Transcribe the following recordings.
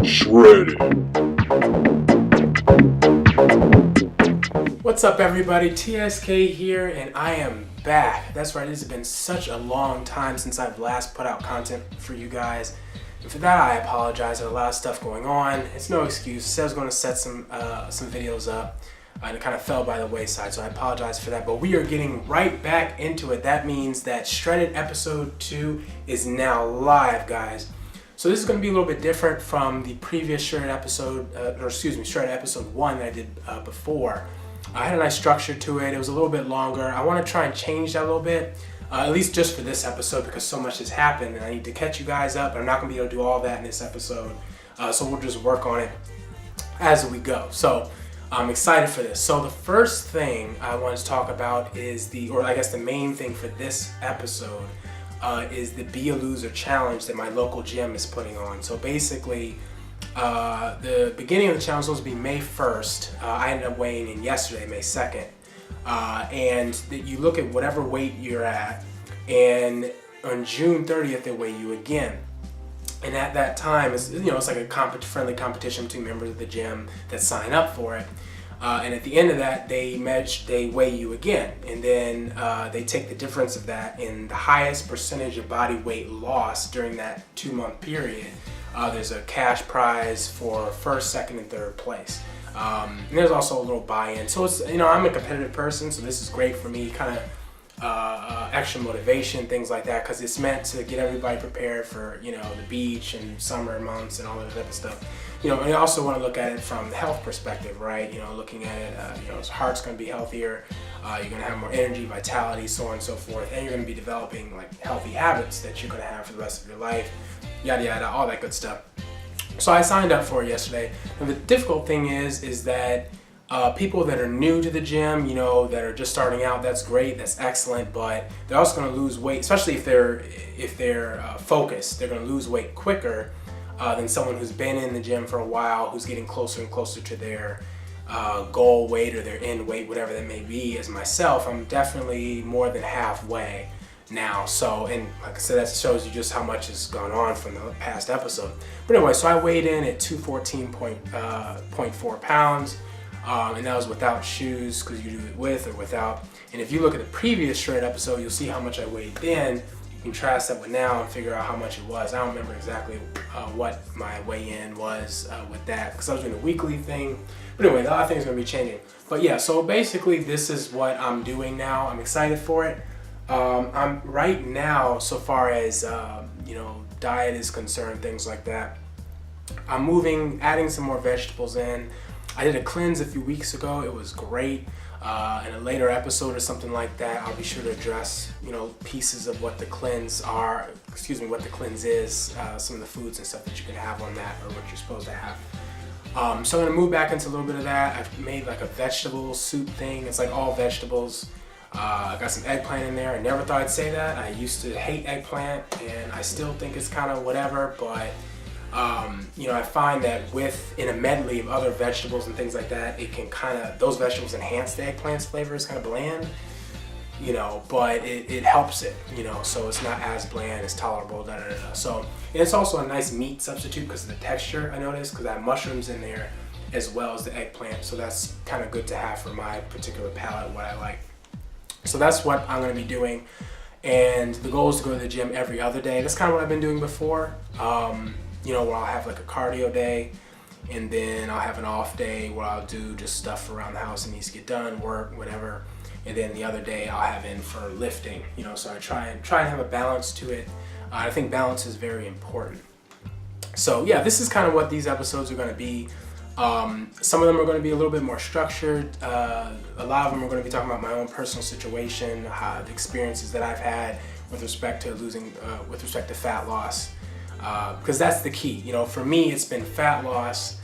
Shredded. What's up everybody, TSK here, and I am back. That's right, it has been such a long time since I've last put out content for you guys. And for that I apologize, there's a lot of stuff going on. It's no excuse. I said I was going to set some videos up and it kind of fell by the wayside, so I apologize for that. But we are getting right back into it. That means that Shredded episode 2 is now live, guys. So this is going to be a little bit different from the previous Shredded episode, Shredded episode 1 that I did before. I had a nice structure to it. It was a little bit longer. I want to try and change that a little bit, at least just for this episode, because so much has happened and I need to catch you guys up. But I'm not going to be able to do all that in this episode, so we'll just work on it as we go. So I'm excited for this. So the first thing I want to talk about is the main thing for this episode is the Be a Loser challenge that my local gym is putting on. So basically, the beginning of the challenge was supposed to be May 1st. I ended up weighing in yesterday, May 2nd. And you look at whatever weight you're at, and on June 30th they weigh you again. And at that time, it's like a friendly competition between members of the gym that sign up for it. And at the end of that, they weigh you again, and then they take the difference of that in the highest percentage of body weight loss during that 2-month period. There's a cash prize for first, second, and third place. And there's also a little buy-in. So it's, I'm a competitive person, so this is great for me, kind of extra motivation, things like that, because it's meant to get everybody prepared for, the beach and summer months and all that type of stuff. And I also want to look at it from the health perspective, right? Looking at it, his heart's going to be healthier, you're going to have more energy, vitality, so on and so forth, and you're going to be developing like healthy habits that you're going to have for the rest of your life, yada yada, all that good stuff. So I signed up for it yesterday, and the difficult thing is that people that are new to the gym, that are just starting out, that's great, that's excellent, but they're also going to lose weight, especially if they're focused. They're going to lose weight quicker than someone who's been in the gym for a while, who's getting closer and closer to their goal weight or their end weight, whatever that may be. As myself, I'm definitely more than halfway now. So, and like I said, that shows you just how much has gone on from the past episode. But anyway, so I weighed in at 214.4 pounds. And that was without shoes, because you do it with or without. And if you look at the previous Shred episode, you'll see how much I weighed then. You contrast that with now and figure out how much it was. I don't remember exactly what my weigh-in was with that, because I was doing a weekly thing. But anyway, the other thing is going to be changing. But yeah, so basically this is what I'm doing now. I'm excited for it. I'm right now, so far as diet is concerned, things like that, I'm adding some more vegetables in. I did a cleanse a few weeks ago. It was great. In a later episode or something like that, I'll be sure to address, pieces of what the cleanse is, some of the foods and stuff that you can have on that, or what you're supposed to have. So I'm gonna move back into a little bit of that. I've made like a vegetable soup thing. It's like all vegetables. I got some eggplant in there. I never thought I'd say that. I used to hate eggplant, and I still think it's kind of whatever, but I find that in a medley of other vegetables and things like that, it can those vegetables enhance the eggplant's flavor. It's kind of bland, but it helps it, so it's not as bland, it's tolerable, da da da. So, and it's also a nice meat substitute because of the texture, I noticed, because I have mushrooms in there as well as the eggplant, so that's kind of good to have for my particular palate, what I like. So that's what I'm going to be doing, and the goal is to go to the gym every other day. That's kind of what I've been doing before. Where I'll have like a cardio day, and then I'll have an off day where I'll do just stuff around the house that needs to get done, work, whatever. And then the other day I'll have in for lifting, so I try and have a balance to it. I think balance is very important. So yeah, this is kind of what these episodes are going to be. Some of them are going to be a little bit more structured. A lot of them are going to be talking about my own personal situation, the experiences that I've had with respect to fat loss. Because that's the key. For me, it's been fat loss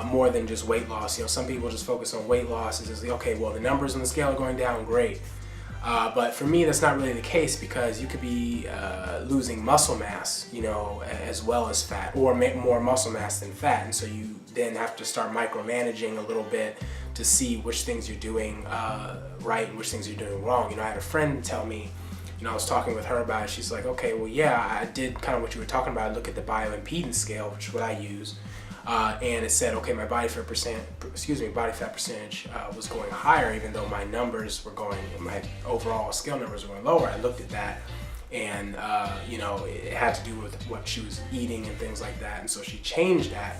more than just weight loss. Some people just focus on weight loss. It's just like, okay, well, the numbers on the scale are going down, great. But for me, that's not really the case, because you could be losing muscle mass, as well as fat, or more muscle mass than fat. And so you then have to start micromanaging a little bit to see which things you're doing right and which things you're doing wrong. I had a friend tell me I was talking with her about it. She's like, okay, well, yeah, I did kind of what you were talking about. I look at the bioimpedance scale, which is what I use, and it said, okay, my body fat percentage was going higher, even though my overall scale numbers were going lower. I looked at that, and it had to do with what she was eating and things like that, and so she changed that,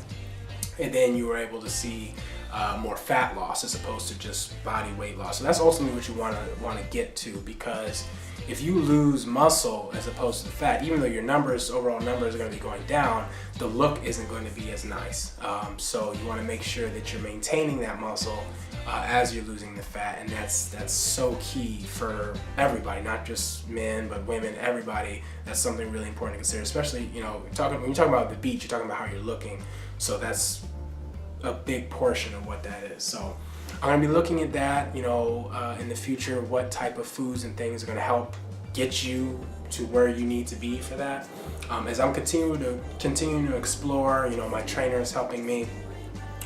and then you were able to see more fat loss as opposed to just body weight loss. So that's ultimately what you want to get to, because if you lose muscle as opposed to fat, even though your overall numbers are going to be going down, the look isn't going to be as nice. So you want to make sure that you're maintaining that muscle as you're losing the fat, and that's so key for everybody, not just men but women, everybody. That's something really important to consider, especially when you're talking about the beach, you're talking about how you're looking. So that's a big portion of what that is. So I'm going to be looking at that, in the future, what type of foods and things are going to help get you to where you need to be for that. As I'm continuing to explore, my trainer is helping me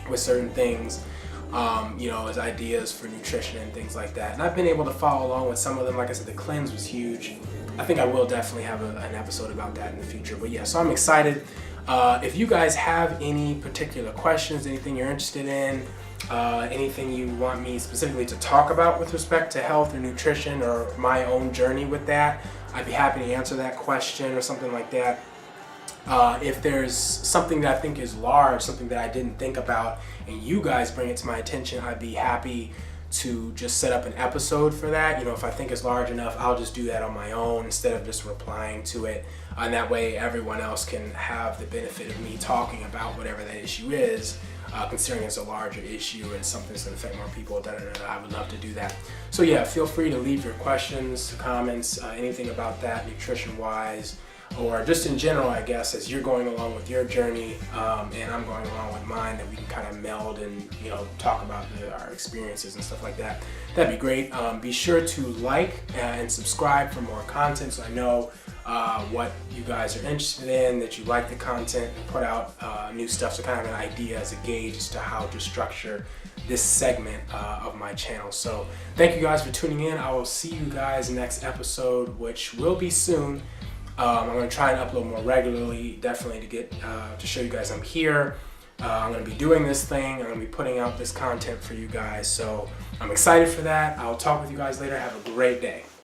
with certain things, as ideas for nutrition and things like that. And I've been able to follow along with some of them. Like I said, the cleanse was huge. I think I will definitely have an episode about that in the future. But yeah, so I'm excited. If you guys have any particular questions, anything you're interested in, anything you want me specifically to talk about with respect to health or nutrition or my own journey with that, I'd be happy to answer that question or something like that. If there's something that I think is large, something that I didn't think about, and you guys bring it to my attention, I'd be happy to just set up an episode for that. If I think it's large enough, I'll just do that on my own instead of just replying to it. And that way everyone else can have the benefit of me talking about whatever that issue is, considering it's a larger issue and something that's going to affect more people. I would love to do that. So yeah, feel free to leave your questions, comments, anything about that nutrition-wise, or just in general, I guess, as you're going along with your journey and I'm going along with mine, that we can kind of meld and talk about our experiences and stuff like that. That'd be great. Be sure to like and subscribe for more content, so I know what you guys are interested in, that you like the content, and put out new stuff, so kind of an idea as a gauge as to how to structure this segment of my channel. So thank you guys for tuning in. I will see you guys next episode, which will be soon. I'm going to try and upload more regularly, definitely to get to show you guys I'm here. I'm going to be doing this thing. I'm going to be putting out this content for you guys. So I'm excited for that. I'll talk with you guys later. Have a great day.